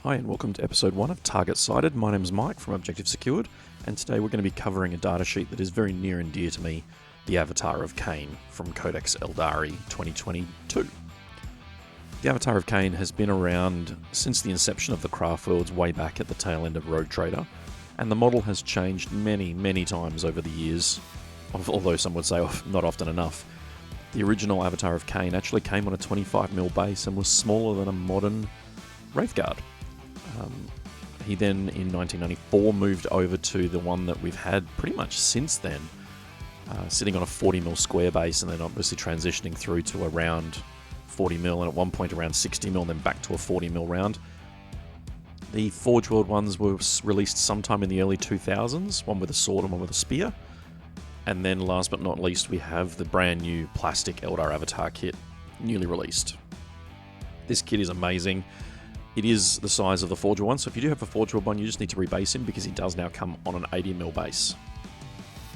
Hi and welcome to episode 1 of Target Sighted. My name is Mike from Objective Secured, and today we're going to be covering a datasheet that is very near and dear to me, the Avatar of Khaine from Codex Eldari 2022. The Avatar of Khaine has been around since the inception of the craft worlds way back at the tail end of Rogue Trader, and the model has changed many times over the years, although some would say not often enough. The original Avatar of Khaine actually came on a 25mm base and was smaller than a modern Wraithguard. He then, in 1994, moved over to the one that we've had pretty much since then, sitting on a 40mm square base and then obviously transitioning through to around 40mm and at one point around 60mm and then back to a 40mm round. The Forge World ones were released sometime in the early 2000s, one with a sword and one with a spear. And then last but not least, we have the brand new plastic Eldar Avatar kit, newly released. This kit is amazing. It is the size of the Forge World one, so if you do have a Forge World one, you just need to rebase him because he does now come on an 80mm base.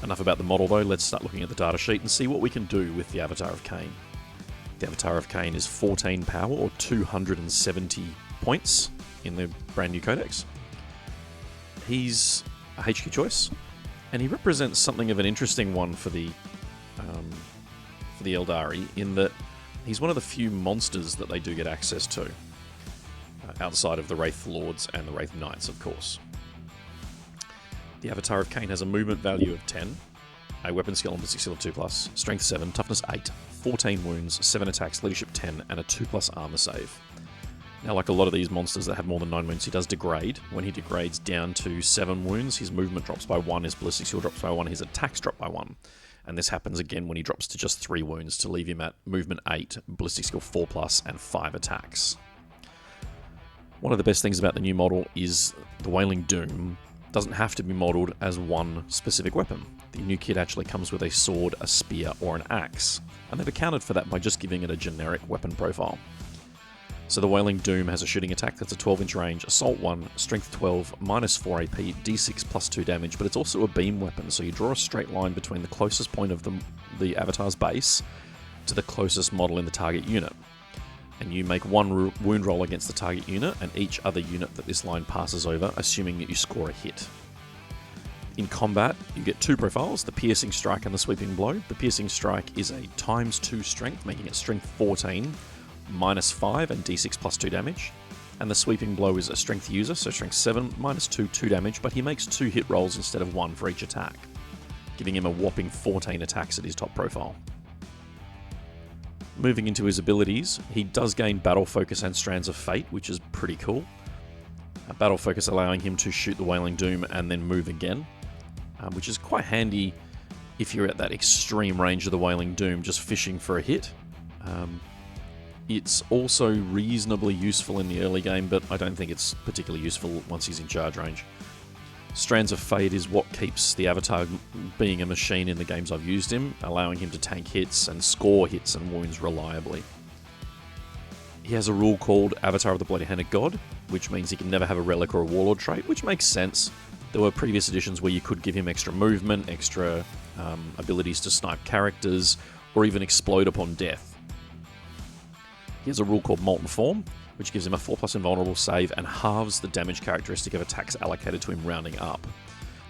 Enough about the model though, let's start looking at the datasheet and see what we can do with the Avatar of Khaine. The Avatar of Khaine is 14 power or 270 points in the brand new codex. He's a HQ choice, and he represents something of an interesting one for the Eldari in that he's one of the few monsters that they do get access to. Outside of the Wraith Lords and the Wraith Knights, of course. The Avatar of Khaine has a movement value of 10, a weapon skill and ballistic skill of 2+, strength 7, toughness 8, 14 wounds, 7 attacks, leadership 10, and a 2+ armor save. Now, like a lot of these monsters that have more than 9 wounds, he does degrade. When he degrades down to 7 wounds, his movement drops by 1, his ballistic skill drops by 1, his attacks drop by 1. And this happens again when he drops to just 3 wounds to leave him at movement 8, ballistic skill 4+, and 5 attacks. One of the best things about the new model is the Wailing Doom doesn't have to be modelled as one specific weapon. The new kit actually comes with a sword, a spear, or an axe, and they've accounted for that by just giving it a generic weapon profile. So the Wailing Doom has a shooting attack that's a 12-inch range, assault 1, strength 12, -4 AP, d6 +2 damage, but it's also a beam weapon, so you draw a straight line between the closest point of the Avatar's base to the closest model in the target unit. And you make one wound roll against the target unit and each other unit that this line passes over, assuming that you score a hit. In combat, you get 2 profiles, the Piercing Strike and the Sweeping Blow. The Piercing Strike is a ×2 strength, making it strength 14, -5 and d6 +2 damage. And the Sweeping Blow is a strength user, so strength 7, -2, 2 damage, but he makes 2 hit rolls instead of 1 for each attack, giving him a whopping 14 attacks at his top profile. Moving into his abilities, he does gain Battle Focus and Strands of Fate, which is pretty cool. Battle Focus allowing him to shoot the Wailing Doom and then move again, which is quite handy if you're at that extreme range of the Wailing Doom, just fishing for a hit. It's also reasonably useful in the early game, but I don't think it's particularly useful once he's in charge range. Strands of Fate is what keeps the Avatar being a machine in the games I've used him, allowing him to tank hits and score hits and wounds reliably. He has a rule called Avatar of the Bloody-Handed God, which means he can never have a Relic or a Warlord trait, which makes sense. There were previous editions where you could give him extra movement, extra abilities to snipe characters, or even explode upon death. He has a rule called Molten Form, which gives him a 4+ invulnerable save and halves the damage characteristic of attacks allocated to him rounding up.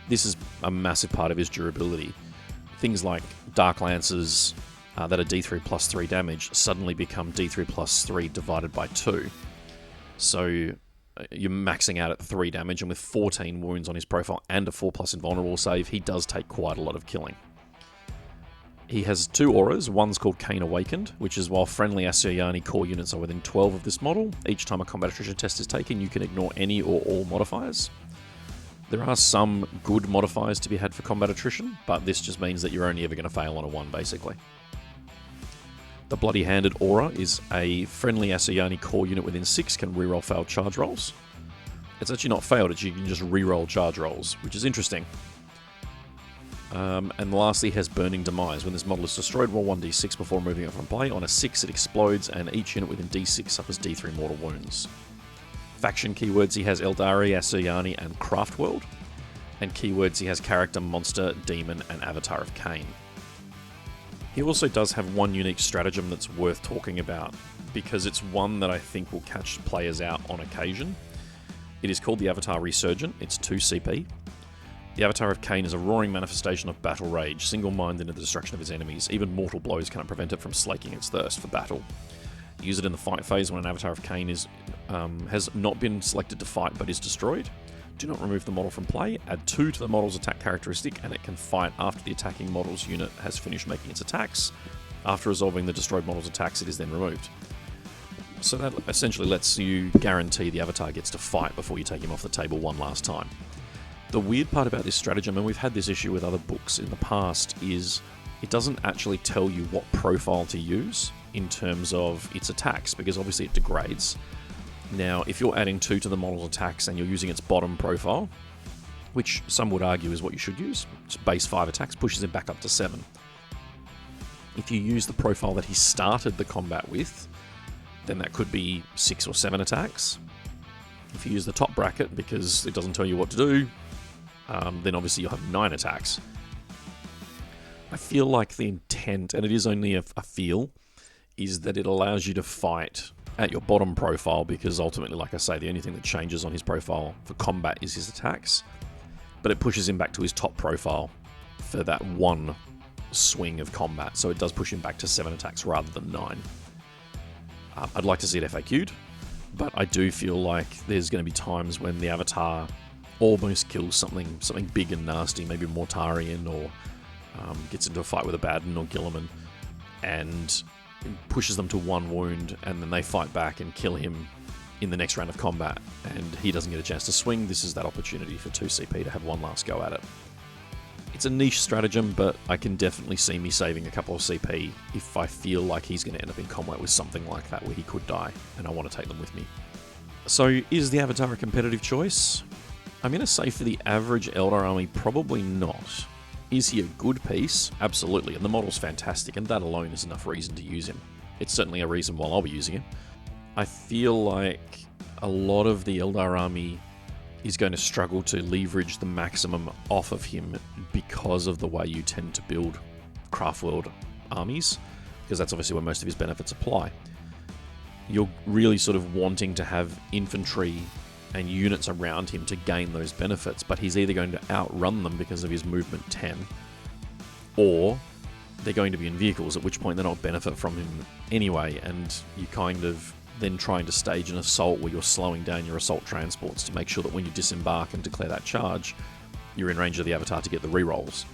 This is a massive part of his durability. Things like Dark Lances that are D3 +3 damage suddenly become D3 +3 divided by 2. So you're maxing out at 3 damage, and with 14 wounds on his profile and a 4+ invulnerable save, he does take quite a lot of killing. He has 2 auras. One's called Khaine Awakened, which is while friendly Asuryani core units are within 12 of this model, each time a combat attrition test is taken, you can ignore any or all modifiers. There are some good modifiers to be had for combat attrition, but this just means that you're only ever going to fail on a 1, basically. The Bloody-Handed aura is a friendly Asuryani core unit within 6 can reroll failed charge rolls. It's actually not failed, you can just reroll charge rolls, which is interesting. And lastly, has Burning Demise. When this model is destroyed, roll 1d6 before moving it from play. On a 6, it explodes, and each unit within d6 suffers d3 mortal wounds. Faction keywords, he has Eldari, Asuryani, and Craftworld. And keywords, he has Character, Monster, Demon, and Avatar of Khaine. He also does have one unique stratagem that's worth talking about, because it's one that I think will catch players out on occasion. It is called the Avatar Resurgent. It's 2 CP. The Avatar of Khaine is a roaring manifestation of battle rage, single-minded in the destruction of his enemies. Even mortal blows cannot prevent it from slaking its thirst for battle. Use it in the fight phase when an Avatar of Khaine has not been selected to fight but is destroyed. Do not remove the model from play. Add 2 to the model's attack characteristic, and it can fight after the attacking model's unit has finished making its attacks. After resolving the destroyed model's attacks, it is then removed. So that essentially lets you guarantee the Avatar gets to fight before you take him off the table one last time. The weird part about this stratagem, and we've had this issue with other books in the past, is it doesn't actually tell you what profile to use in terms of its attacks, because obviously it degrades. Now, if you're adding 2 to the model's attacks and you're using its bottom profile, which some would argue is what you should use, it's base 5 attacks, pushes him back up to 7. If you use the profile that he started the combat with, then that could be 6 or 7 attacks. If you use the top bracket, because it doesn't tell you what to do, then obviously you'll have 9 attacks. I feel like the intent, and it is only a feel, is that it allows you to fight at your bottom profile, because ultimately, like I say, the only thing that changes on his profile for combat is his attacks, but it pushes him back to his top profile for that one swing of combat, so it does push him back to 7 attacks rather than 9. I'd like to see it FAQ'd, but I do feel like there's going to be times when the Avatar almost kills something big and nasty, maybe Mortarian, or gets into a fight with Abaddon or Gilliman, and pushes them to 1 wound, and then they fight back and kill him in the next round of combat, and he doesn't get a chance to swing. This is that opportunity for 2 CP to have one last go at it. It's a niche stratagem, but I can definitely see me saving a couple of CP if I feel like he's going to end up in combat with something like that where he could die, and I want to take them with me. So, is the Avatar a competitive choice? I'm going to say for the average Eldar army, probably not. Is he a good piece? Absolutely, and the model's fantastic, and that alone is enough reason to use him. It's certainly a reason why I'll be using him. I feel like a lot of the Eldar army is going to struggle to leverage the maximum off of him because of the way you tend to build Craftworld armies, because that's obviously where most of his benefits apply. You're really sort of wanting to have infantry and units around him to gain those benefits, but he's either going to outrun them because of his movement 10, or they're going to be in vehicles, at which point they're not benefit from him anyway, and you kind of then trying to stage an assault where you're slowing down your assault transports to make sure that when you disembark and declare that charge, you're in range of the Avatar to get the rerolls.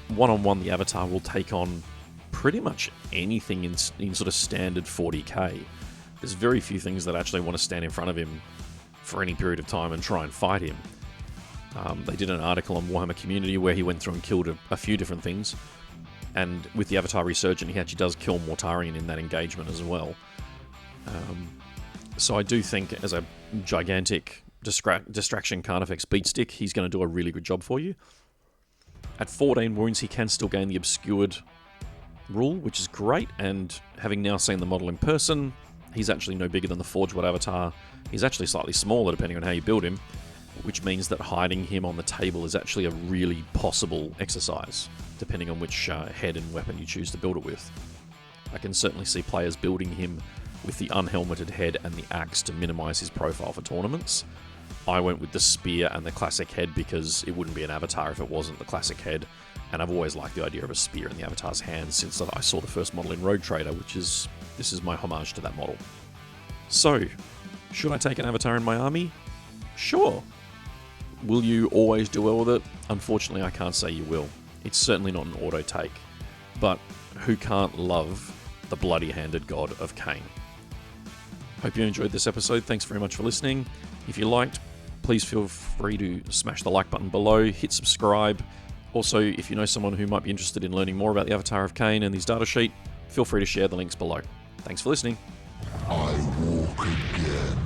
One-on-one, the Avatar will take on pretty much anything in sort of standard 40k. There's very few things that actually want to stand in front of him for any period of time and try and fight him. They did an article on Warhammer Community where he went through and killed a few different things, and with the Avatar Resurgent, he actually does kill Mortarian in that engagement as well. So I do think as a gigantic distraction Carnifex beatstick, he's going to do a really good job for you. At 14 wounds, he can still gain the Obscured rule, which is great, and having now seen the model in person, he's actually no bigger than the Forge World Avatar. He's actually slightly smaller depending on how you build him, which means that hiding him on the table is actually a really possible exercise, depending on which head and weapon you choose to build it with. I can certainly see players building him with the unhelmeted head and the axe to minimise his profile for tournaments. I went with the spear and the classic head because it wouldn't be an Avatar if it wasn't the classic head, and I've always liked the idea of a spear in the Avatar's hands since I saw the first model in Rogue Trader, this is my homage to that model. So, should I take an Avatar in my army? Sure. Will you always do well with it? Unfortunately, I can't say you will. It's certainly not an auto take, but who can't love the bloody-handed god of Khaine? Hope you enjoyed this episode. Thanks very much for listening. If you liked, please feel free to smash the like button below, hit subscribe. Also, if you know someone who might be interested in learning more about the Avatar of Khaine and his datasheet, feel free to share the links below. Thanks for listening. I walk again,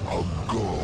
a god.